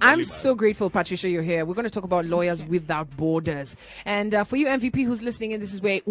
I'm so grateful, Patricia, you're here. We're going to talk about Lawyers Without Borders. And for you MVP who's listening in, this is where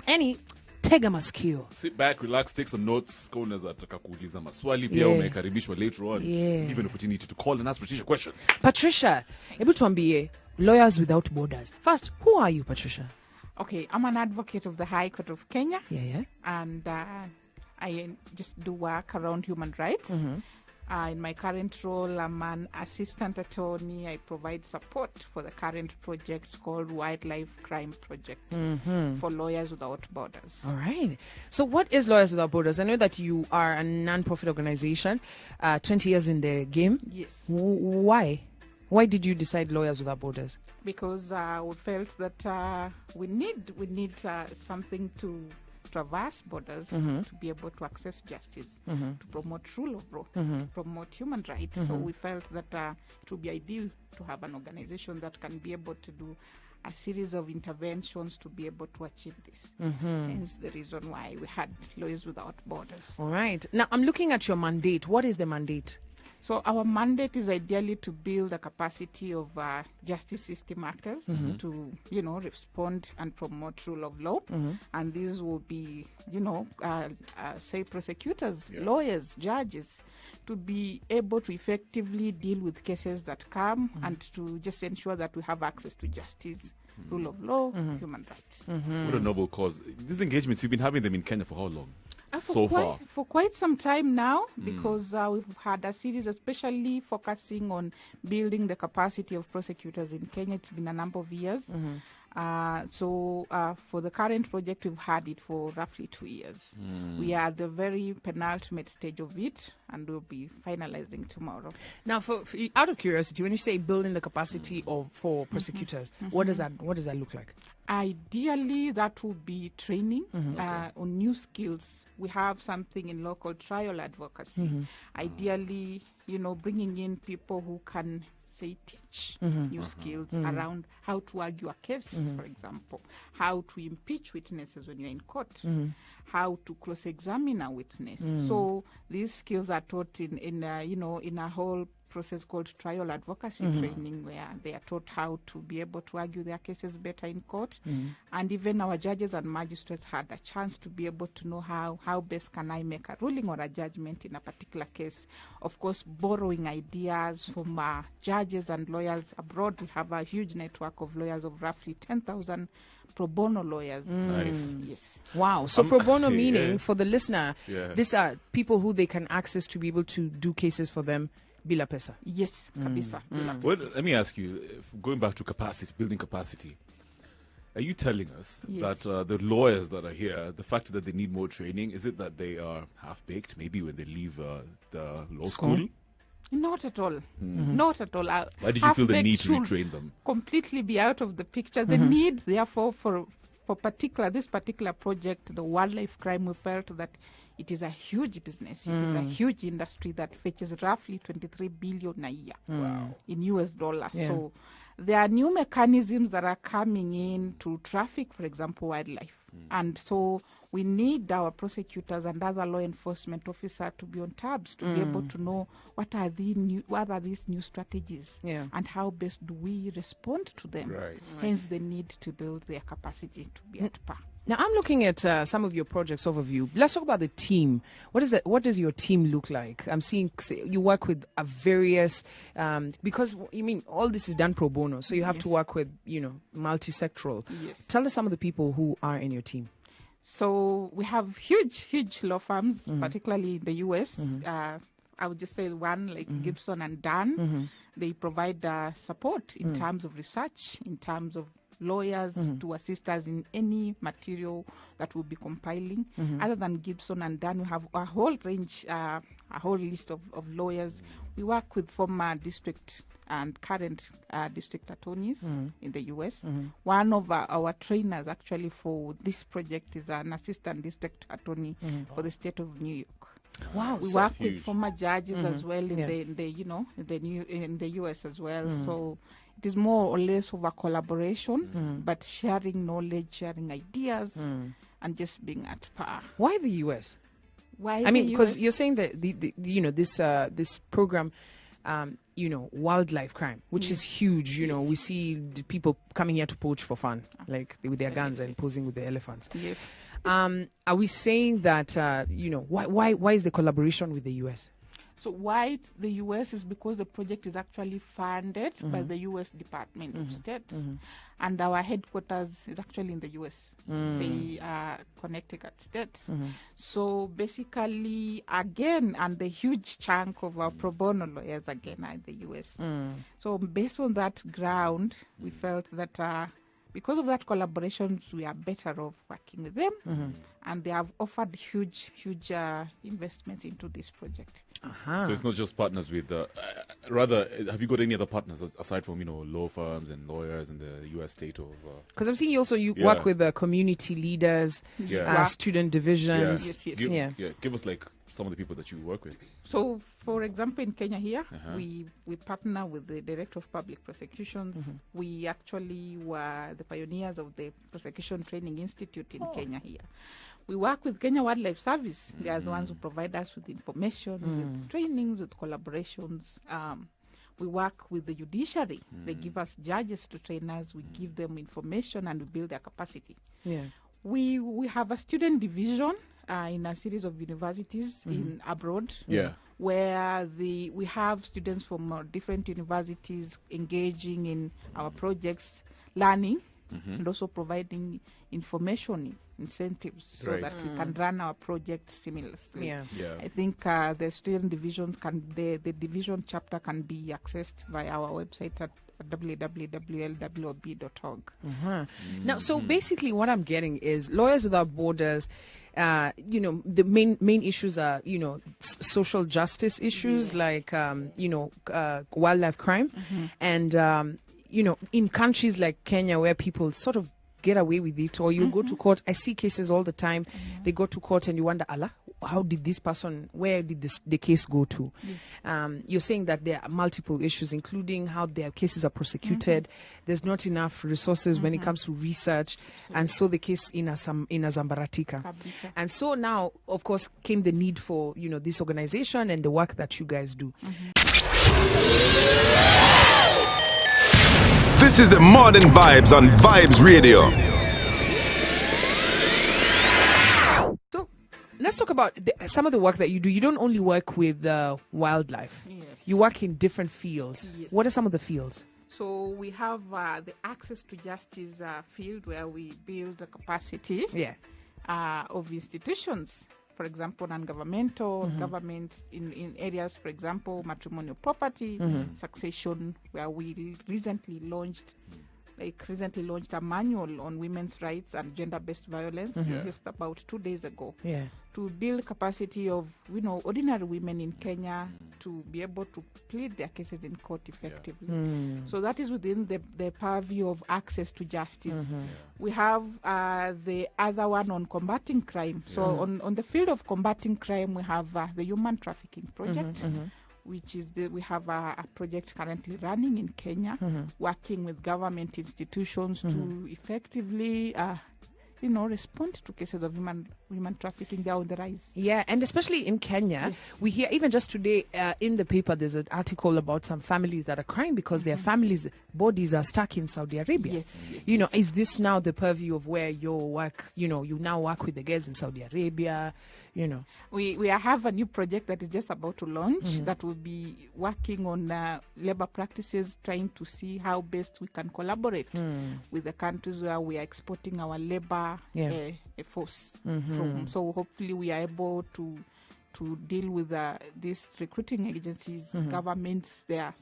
any tega masikio. Sit back, relax, take some notes. Maswali pia umekaribishwa later on. Give an opportunity to call and ask Patricia questions. Patricia, hebu tuambie, Lawyers Without Borders. First, who are you, Patricia? Okay, I'm an advocate of the High Court of Kenya. And I just do work around human rights. In my current role, I'm an assistant attorney. I provide support for the current project called Wildlife Crime Prosecution for Lawyers Without Borders. All right. So what is Lawyers Without Borders? I know that you are a non-profit organization, 20 years in the game. Yes. Why? Why did you decide Lawyers Without Borders? Because we felt that we need something to traverse borders to be able to access justice, to promote rule of law, to promote human rights. So we felt that it would be ideal to have an organization that can be able to do a series of interventions to be able to achieve this. Hence the reason why we had Lawyers Without Borders. All right. Now, I'm looking at your mandate. What is the mandate? So our mandate is ideally to build the capacity of justice system actors to, respond and promote rule of law. And these will be, say prosecutors, lawyers, judges, to be able to effectively deal with cases that come and to just ensure that we have access to justice, rule of law, human rights. What a noble cause. These engagements, you've been having them in Kenya for how long? For quite some time now, because we've had a series, especially focusing on building the capacity of prosecutors in Kenya. It's been a number of years. So for the current project, we've had it for roughly 2 years. We are at the very penultimate stage of it, and we'll be finalizing tomorrow. Now, for out of curiosity, when you say building the capacity for prosecutors, what does that look like? Ideally, that would be training on new skills. We have something in local trial advocacy. Ideally, bringing in people who can teach new skills around how to argue a case, for example, how to impeach witnesses when you're in court, how to cross-examine a witness. So these skills are taught in a whole process called trial advocacy training, where they are taught how to be able to argue their cases better in court. And even our judges and magistrates had a chance to be able to know how best can I make a ruling or a judgment in a particular case. Of course, borrowing ideas from judges and lawyers abroad. We have a huge network of lawyers of roughly 10,000 pro bono lawyers. Nice. Yes. Wow. So pro bono meaning, for the listener, these are people who they can access to be able to do cases for them. Bila pesa. Yes, kabisa. Well, let me ask you, going back to building capacity, are you telling us that the lawyers that are here, the fact that they need more training, is it that they are half-baked maybe when they leave the law school? Not at all. Not at all. Why did you feel the need to retrain them? Completely be out of the picture. The need, therefore, for this particular project, the wildlife crime, we felt that it is a huge business. It is a huge industry that fetches roughly 23 billion a year in US dollars. So there are new mechanisms that are coming in to traffic, for example, wildlife. And so we need our prosecutors and other law enforcement officers to be on tabs to be able to know what are these new strategies and how best do we respond to them. Hence the need to build their capacity to be at par. Now, I'm looking at some of your projects overview. Let's talk about the team. What does your team look like? I'm seeing you work with a various, because all this is done pro bono, so you have to work with, multi-sectoral. Yes. Tell us some of the people who are in your team. So we have huge law firms, particularly in the US. I would just say one like Gibson and Dunn. They provide support in terms of research, in terms of lawyers to assist us in any material that we'll be compiling. Other than Gibson and Dunn, we have a whole range, a whole list of lawyers. We work with former district and current district attorneys in the U.S. One of our trainers actually for this project is an assistant district attorney for the state of New York. Wow, we work with former judges as well in the U.S. as well. So it is more or less of a collaboration, but sharing knowledge, sharing ideas, and just being at par. Why the U.S.? Why? I mean, because you're saying that this program wildlife crime, which is huge. We see the people coming here to poach for fun, like with their guns and posing with the elephants. Yes. Are we saying that, why is the collaboration with the U.S.? So why it's the U.S. is because the project is actually funded by the U.S. Department of State, and our headquarters is actually in the U.S., say Connecticut State. So basically, again, and the huge chunk of our pro bono lawyers again are in the U.S. So based on that ground, we felt that because of that collaboration, we are better off working with them, and they have offered huge investments into this project. So it's not just partners with, rather, have you got any other partners aside from, law firms and lawyers in the U.S. state of? Because I'm seeing you work with community leaders, student divisions. Yes. Give us like some of the people that you work with. So, for example, in Kenya here, we partner with the Director of Public Prosecutions. We actually were the pioneers of the Prosecution Training Institute in Kenya here. We work with Kenya Wildlife Service. They are the ones who provide us with information, with trainings, with collaborations. We work with the judiciary. They give us judges to train us. We give them information and we build their capacity. Yeah. We have a student division in a series of universities in abroad, where we have students from different universities engaging in our projects, learning, and also providing information, incentives, so that we can run our projects seamlessly. I think the student divisions the division chapter can be accessed via our website at www.lwob.org. Now, so basically what I'm getting is Lawyers Without Borders, the main issues are, social justice issues like, wildlife crime. And, in countries like Kenya where people sort of get away with it, or you go to court. I see cases all the time. They go to court and you wonder, Allah, where did the case go to? Yes. You're saying that there are multiple issues, including how their cases are prosecuted. There's not enough resources when it comes to research. And so the case in Zambaratika. And so now, of course, came the need for, this organization and the work that you guys do. This is the Modern Vibes on Vibes Radio. So let's talk about some of the work that you do. You don't only work with wildlife. Yes. You work in different fields. Yes. What are some of the fields? So we have the access to justice field where we build the capacity of institutions. For example, non-governmental, government in areas, for example, matrimonial property, succession, where we recently launched a manual on women's rights and gender-based violence just about 2 days ago. To build capacity of, ordinary women in Kenya to be able to plead their cases in court effectively. So that is within the purview of access to justice. We have the other one on combating crime. So on the field of combating crime, we have the human trafficking project, which is we have a project currently running in Kenya, working with government institutions to effectively respond to cases of human trafficking. They are on the rise. Yeah, and especially in Kenya, we hear even just today in the paper, there's an article about some families that are crying because their families' bodies are stuck in Saudi Arabia. Is this now the purview of where your work, you now work with the girls in Saudi Arabia? We have a new project that is just about to launch that will be working on labor practices, trying to see how best we can collaborate with the countries where we are exporting our labor force from. So hopefully we are able to deal with these recruiting agencies, governments there,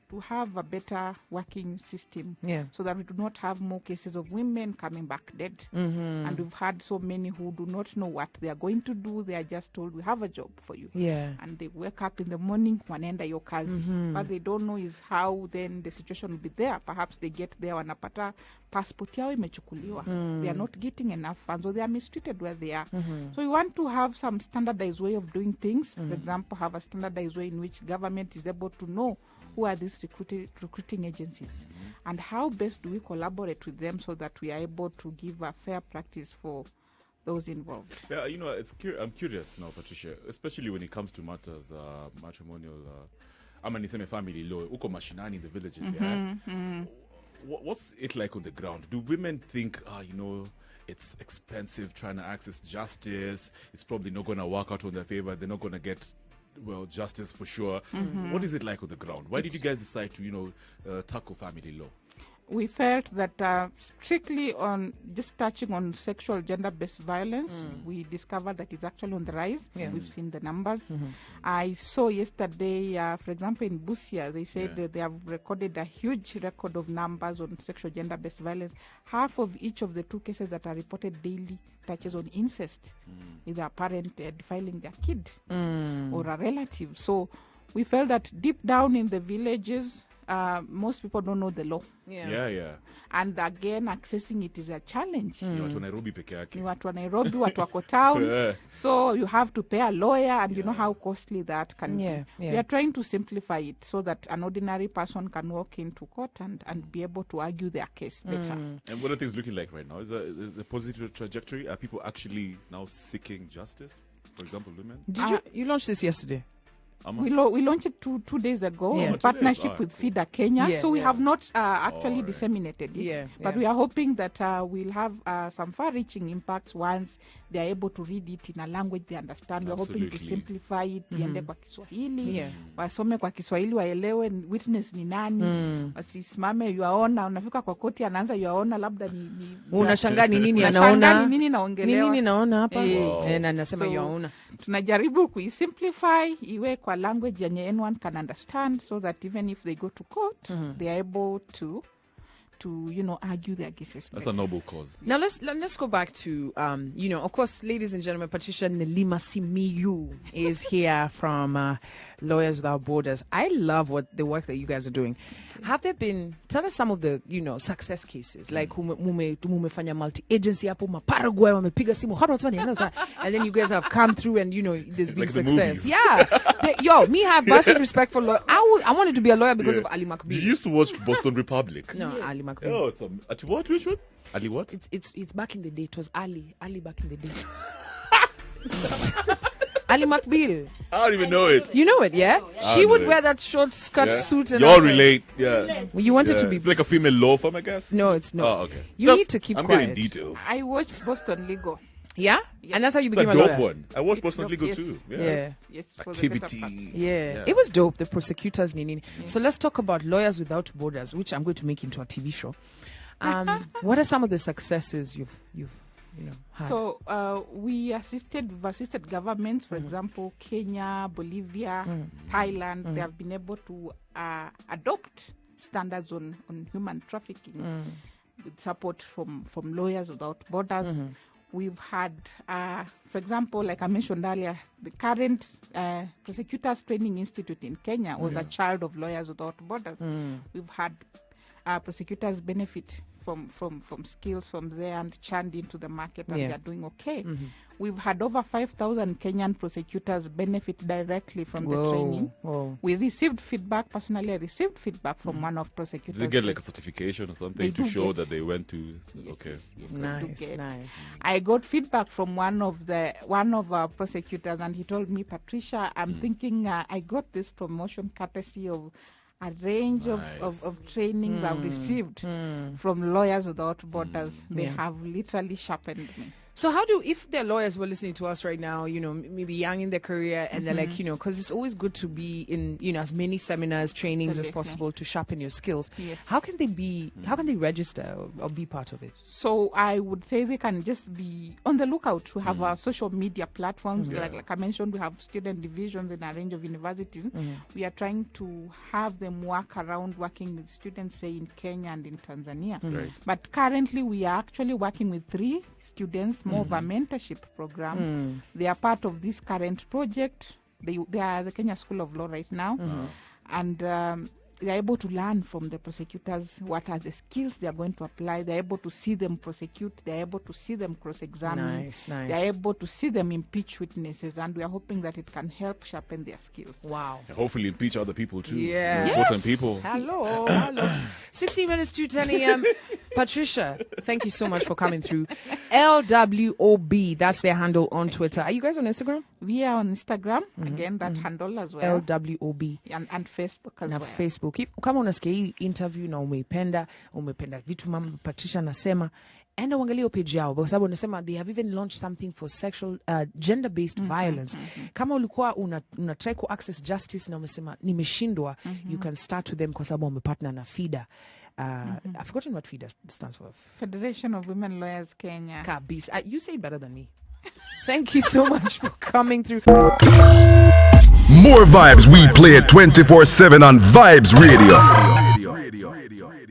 to have a better working system, so that we do not have more cases of women coming back dead. And we've had so many who do not know what they are going to do. They are just told, we have a job for you. And they wake up in the morning, wanaenda yo kazi. What they don't know is how then the situation will be there. Perhaps they get there, wanapata passport yao imechukuliwa. They are not getting enough funds, so they are mistreated where they are. So we want to have some standardized way of doing things. For example, have a standardized way in which government is able to know who are these recruiting agencies and how best do we collaborate with them so that we are able to give a fair practice for those involved. Yeah, I'm curious now, Patricia, especially when it comes to matters matrimonial. ama niseme family law, uko mashinani in the villages, yeah? What's it like on the ground? Do women think, it's expensive trying to access justice, it's probably not going to work out on their favor, they're not going to get, justice for sure. What is it like on the ground? Why did you guys decide to, tackle family law? We felt that strictly on just touching on sexual gender-based violence, we discovered that it's actually on the rise. Yeah. We've seen the numbers. I saw yesterday, for example, in Busia, they said that they have recorded a huge record of numbers on sexual gender-based violence. Half of each of the 2 cases that are reported daily touches on incest, either a parent defiling their kid or a relative. So we felt that deep down in the villages, most people don't know the law. Yeah. And again, accessing it is a challenge. Ni watu wa Nairobi peke yake. Ni watu wa Nairobi, watu wako town. So you have to pay a lawyer, and you know how costly that can be. We are trying to simplify it so that an ordinary person can walk into court and be able to argue their case better. And what are things looking like right now? Is a positive trajectory? Are people actually now seeking justice? For example, women? Did you launched this yesterday? We launched it two days ago in partnership with FIDA Kenya. So we have not actually disseminated it. But we are hoping that we'll have some far-reaching impacts once they are able to read it in a language they understand. We are hoping to simplify it, iende kwa Kiswahili, wasome kwa Kiswahili, waelewe witness ni nani, wasisimame yuaona, unafika kwa koti anaanza yuaona, labda ni unashangaa ni nini anaona, nini naongelewa, nini naona hapa, na nasema yuaona. Tunajaribu kuisimplify iwe kwa language yenye anyone can understand, so that even if they go to court, they are able to argue their cases. That's a noble cause. Now let's go back to of course, ladies and gentlemen, Patricia Simiyu is here from Lawyers Without Borders. I love the work that you guys are doing. Have there been, tell us some of the success cases, like mumefanya multi-agency hapo Paraguay wamepiga simu and then you guys have come through and there's been like success. Me have massive respect for law. I wanted to be a lawyer because of Ali Makbil. Did you used to watch Boston Republic? No, Ali Makbil. Oh, it's at what? Which one? Ali what? It's back in the day. It was Ali back in the day. Ali Makbil. I don't even know it. You know it, yeah? She would wear that short skirt suit and y'all relate, yeah. You want it to be... It's like a female law firm, I guess? No, it's not. Oh, okay. You need to keep I'm quiet. getting details. I watched Boston Legal. Yeah? And that's how you It's became a a lawyer? dope one. I watched Boston dope, Legal yes. too. Yeah. Yes, for the better Activity. part. Yeah. It was dope, the prosecutors. So let's talk about Lawyers Without Borders, which I'm going to make into a TV show. What are some of the successes you've had? So we've assisted governments, for example, Kenya, Bolivia, Thailand. They have been able to adopt standards on human trafficking with support from Lawyers Without Borders. We've had, for example, like I mentioned earlier, the current Prosecutors Training Institute in Kenya was a child of Lawyers Without Borders. We've had prosecutors benefit from skills from there and churned into the market, and they're doing okay. We've had over 5,000 Kenyan prosecutors benefit directly from the training. We received feedback, personally I received feedback from one of prosecutors. Did they get like a certification or something to show that they went to... Yes, Nice. I got feedback from one of our prosecutors, and he told me, Patricia, I'm thinking I got this promotion courtesy of a range of trainings I've received from Lawyers Without Borders. They have literally sharpened me. So if their lawyers were listening to us right now, maybe young in their career, and they're like, because it's always good to be in, as many seminars, trainings as possible to sharpen your skills. Yes. How can they register or be part of it? So I would say they can just be on the lookout. We have our social media platforms. Like I mentioned, we have student divisions in a range of universities. We are trying to have them work around working with students, say, in Kenya and in Tanzania. Right. But currently, we are actually working with 3 students, more of a mentorship program. They are part of this current project. They are the Kenya School of Law right now. And they are able to learn from the prosecutors what are the skills they are going to apply. They are able to see them prosecute. They are able to see them cross-examine. Nice. They are able to see them impeach witnesses. And we are hoping that it can help sharpen their skills. Wow. And hopefully impeach other people too. Yeah. Important people. Hello. 16 minutes to 10 a.m. Patricia, thank you so much for coming through. LWOB, that's their handle on Twitter. Are you guys on Instagram? We are on Instagram, again, that handle as well. LWOB. And Facebook as Na well. Facebook. Kama unasikia hii interview na umependa vitu mama Patricia anasema, enda uangalie page yao kwa sababu wanasema they have even launched something for sexual gender-based violence. Kama ulikuwa una try to access justice na umesema nimeshindwa, you can start with them kwa sababu wamepartner na FIDA. I've forgotten what FIDA stands for. Federation of Women Lawyers Kenya. Kabisa. You say it better than me. Thank you so much for coming through. More vibes we play 24/7 on Vibes Radio.